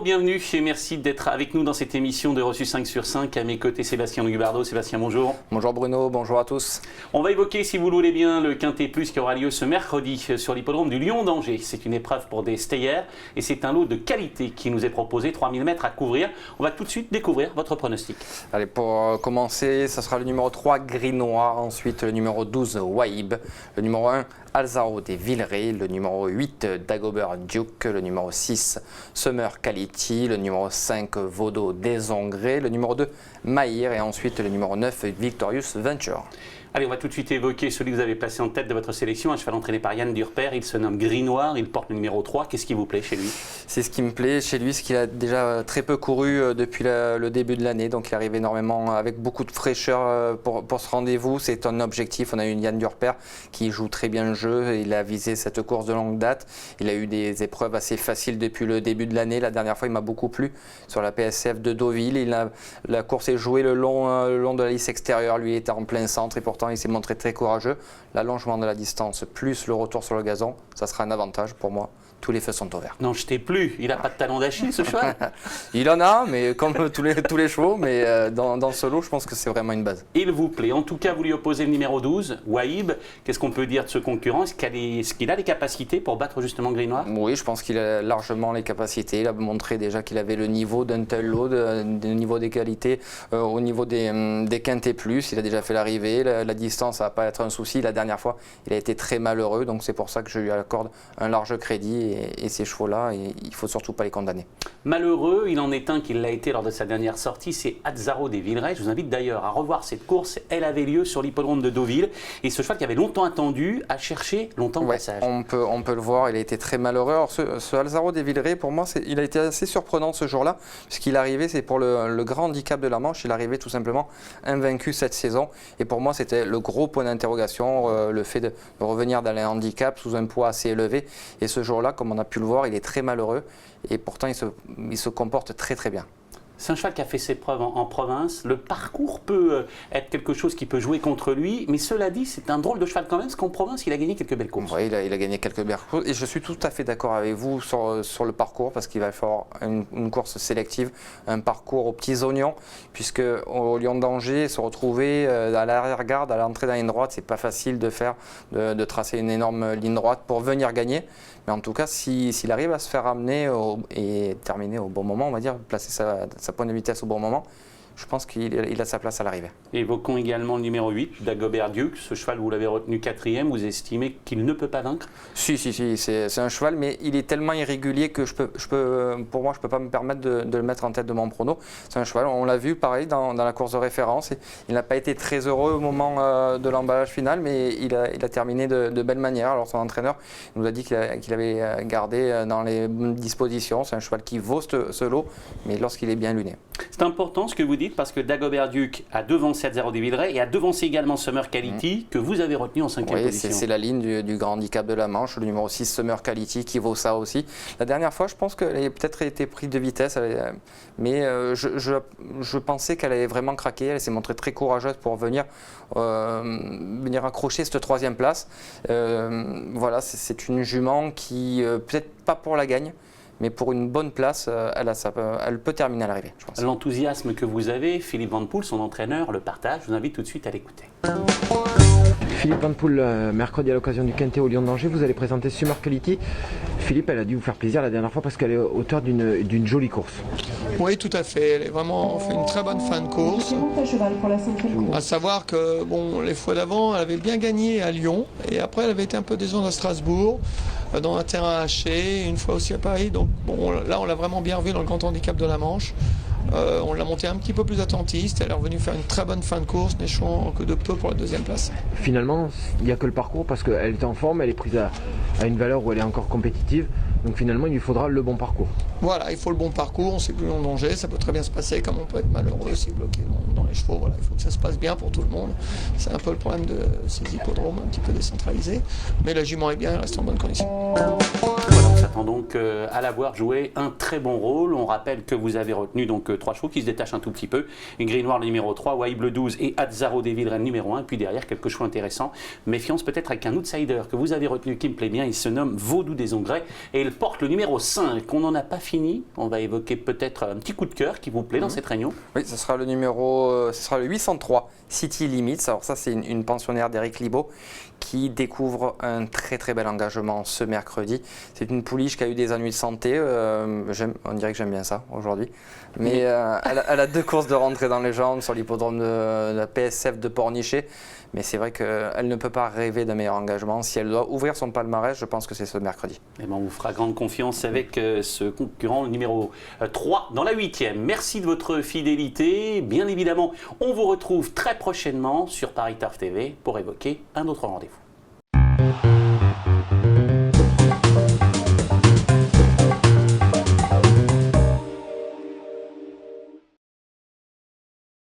bienvenue et merci d'être avec nous dans cette émission de Reçu 5 sur 5. À mes côtés, Sébastien Lugubardo. Sébastien, bonjour. Bonjour Bruno, bonjour à tous. On va évoquer, si vous le voulez bien, le Quintet Plus qui aura lieu ce mercredi sur l'hippodrome du Lion d'Angers. C'est une épreuve pour des stayers et c'est un lot de qualité qui nous est proposé, 3000 mètres à couvrir. On va tout de suite découvrir votre pronostic. Allez, pour commencer, ça sera le numéro 3, Gris Noir, ensuite le numéro 12, Waïb, le numéro 1, Alzaro des Villeray, le numéro 8, Dagobert Duke, le numéro 6, Summer Quality, le numéro 5, Vaudo des Angrès, le numéro 2, Mahir et ensuite le numéro 9, Victorious Venture. Allez, on va tout de suite évoquer celui que vous avez placé en tête de votre sélection, un cheval entraîné par Yann Durper. Il se nomme Gris Noir, il porte le numéro 3. Qu'est-ce qui vous plaît chez lui? C'est ce qui me plaît chez lui, c'est qu'il a déjà très peu couru depuis le début de l'année, donc il arrive énormément avec beaucoup de fraîcheur pour ce rendez-vous. C'est un objectif, on a eu Yann Durper qui joue très bien le jeu, il a visé cette course de longue date, il a eu des épreuves assez faciles depuis le début de l'année. La dernière fois il m'a beaucoup plu sur la PSF de Deauville, la course est jouée le long de la lisse extérieure, lui était en plein centre et pourtant il s'est montré très courageux. L'allongement de la distance plus le retour sur le gazon, ça sera un avantage pour moi. Tous les feux sont ouverts. Non, je t'ai plus. Il n'a pas de talon d'Achille, ce cheval? Il en a, mais comme tous les chevaux, mais dans ce lot, je pense que c'est vraiment une base. Il vous plaît. En tout cas, vous lui opposez le numéro 12, Waïb. Qu'est-ce qu'on peut dire de ce concurrent? Est-ce qu'il a les capacités pour battre justement Gris Noir? Oui, je pense qu'il a largement les capacités. Il a montré déjà qu'il avait le niveau d'un tel lot, le niveau des qualités, au niveau des quintés plus. Il a déjà fait l'arrivée. La distance, ça ne va pas être un souci. La dernière fois, il a été très malheureux, donc c'est pour ça que je lui accorde un large crédit. Et ces chevaux-là, il ne faut surtout pas les condamner. Malheureux, il en est un qui l'a été lors de sa dernière sortie, c'est Alzaro des Villeray. Je vous invite d'ailleurs à revoir cette course. Elle avait lieu sur l'hippodrome de Deauville. Et ce cheval qui avait longtemps attendu a cherché longtemps le passage. On peut le voir, il a été très malheureux. Alors ce Alzaro des Villeray, pour moi, il a été assez surprenant ce jour-là, puisqu'il arrivait, c'est pour le grand handicap de la Manche, il arrivait tout simplement invaincu cette saison. Et pour moi, c'était le gros point d'interrogation, le fait de revenir dans les handicaps sous un poids assez élevé. Et ce jour-là, comme on a pu le voir, il est très malheureux et pourtant il se comporte très très bien. C'est un cheval qui a fait ses preuves en province. Le parcours peut être quelque chose qui peut jouer contre lui. Mais cela dit, c'est un drôle de cheval quand même, parce qu'en province, il a gagné quelques belles courses. Oui, il a gagné quelques belles courses. Et je suis tout à fait d'accord avec vous sur le parcours, parce qu'il va falloir une course sélective, un parcours aux petits oignons, puisque au Lion d'Angers, se retrouver à l'arrière-garde, à l'entrée dans la ligne droite, c'est pas facile de tracer une énorme ligne droite pour venir gagner. Mais en tout cas, s'il arrive à se faire amener et terminer au bon moment, on va dire, placer sa pointe de vitesse au bon moment, je pense qu'il a sa place à l'arrivée. Évoquons également le numéro 8, Dagobert Duke. Ce cheval, vous l'avez retenu 4e, vous estimez qu'il ne peut pas vaincre? Si, c'est un cheval, mais il est tellement irrégulier que pour moi, je ne peux pas me permettre de le mettre en tête de mon prono. C'est un cheval, on l'a vu pareil dans la course de référence. Il n'a pas été très heureux au moment de l'emballage final, mais il a terminé de belle manière. Alors son entraîneur nous a dit qu'il avait gardé dans les bonnes dispositions. C'est un cheval qui vaut ce lot, mais lorsqu'il est bien luné. C'est important ce que vous dites, parce que Dagobert Duke a devancé Alzaro des Villeray et a devancé également Summer Quality, que vous avez retenu en 5e position. C'est la ligne du grand handicap de la Manche, le numéro 6 Summer Quality qui vaut ça aussi. La dernière fois, je pense qu'elle a peut-être été prise de vitesse, mais je pensais qu'elle avait vraiment craqué. Elle s'est montrée très courageuse pour venir accrocher cette 3e place. Voilà, c'est une jument qui, peut-être pas pour la gagne, mais pour une bonne place, elle peut terminer à l'arrivée, je pense. L'enthousiasme que vous avez, Philippe Van Poel, son entraîneur, le partage. Je vous invite tout de suite à l'écouter. Philippe Van Poel, mercredi à l'occasion du Quintet au Lion d'Angers, vous allez présenter Summer Quality. Philippe, elle a dû vous faire plaisir la dernière fois parce qu'elle est auteur d'une jolie course. Oui, tout à fait. Elle a vraiment fait une très bonne fin de course. À savoir que les fois d'avant, elle avait bien gagné à Lyon et après, elle avait été un peu décevante à Strasbourg, dans un terrain haché, une fois aussi à Paris. Donc là, on l'a vraiment bien revu dans le grand handicap de la Manche. On l'a monté un petit peu plus attentiste. Elle est revenue faire une très bonne fin de course, n'échouant que de peu pour la 2e place. Finalement, il n'y a que le parcours parce qu'elle est en forme, elle est prise à une valeur où elle est encore compétitive. Donc finalement, il lui faudra le bon parcours. Voilà, il faut le bon parcours. On sait que le Lion d'Angers, ça peut très bien se passer, comme on peut être malheureux si bloqué dans les chevaux. Voilà, il faut que ça se passe bien pour tout le monde. C'est un peu le problème de ces hippodromes un petit peu décentralisés. Mais la jument est bien, elle reste en bonne condition. Voilà, s'attend donc à la voir jouer un très bon rôle. On rappelle que vous avez retenu donc 3 chevaux qui se détachent un tout petit peu. Gris Noir le numéro 3, Wai Bleu 12 et Azzaro Devil Reine numéro 1. Et puis derrière, quelques chevaux intéressants. Méfiance peut-être avec un outsider que vous avez retenu qui me plaît bien. Il se nomme Vaudou des Ongrais et il porte le numéro 5. On n'en a pas fini. On va évoquer peut-être un petit coup de cœur qui vous plaît dans cette réunion. Oui, ce sera le 803, City Limits. Alors ça, c'est une pensionnaire d'Éric Libaud qui découvre un très très bel engagement ce mercredi. C'est une pouliche qui a eu des ennuis de santé. On dirait que j'aime bien ça aujourd'hui. Mais elle a 2 courses de rentrée dans les jambes sur l'hippodrome de la PSF de Pornichet. Mais c'est vrai qu'elle ne peut pas rêver d'un meilleur engagement. Si elle doit ouvrir son palmarès, je pense que c'est ce mercredi. Et ben on vous fera grande confiance avec ce concurrent numéro 3 dans la 8e. Merci de votre fidélité. Bien évidemment, on vous retrouve très prochainement sur Paris Turf TV pour évoquer un autre rendez-vous.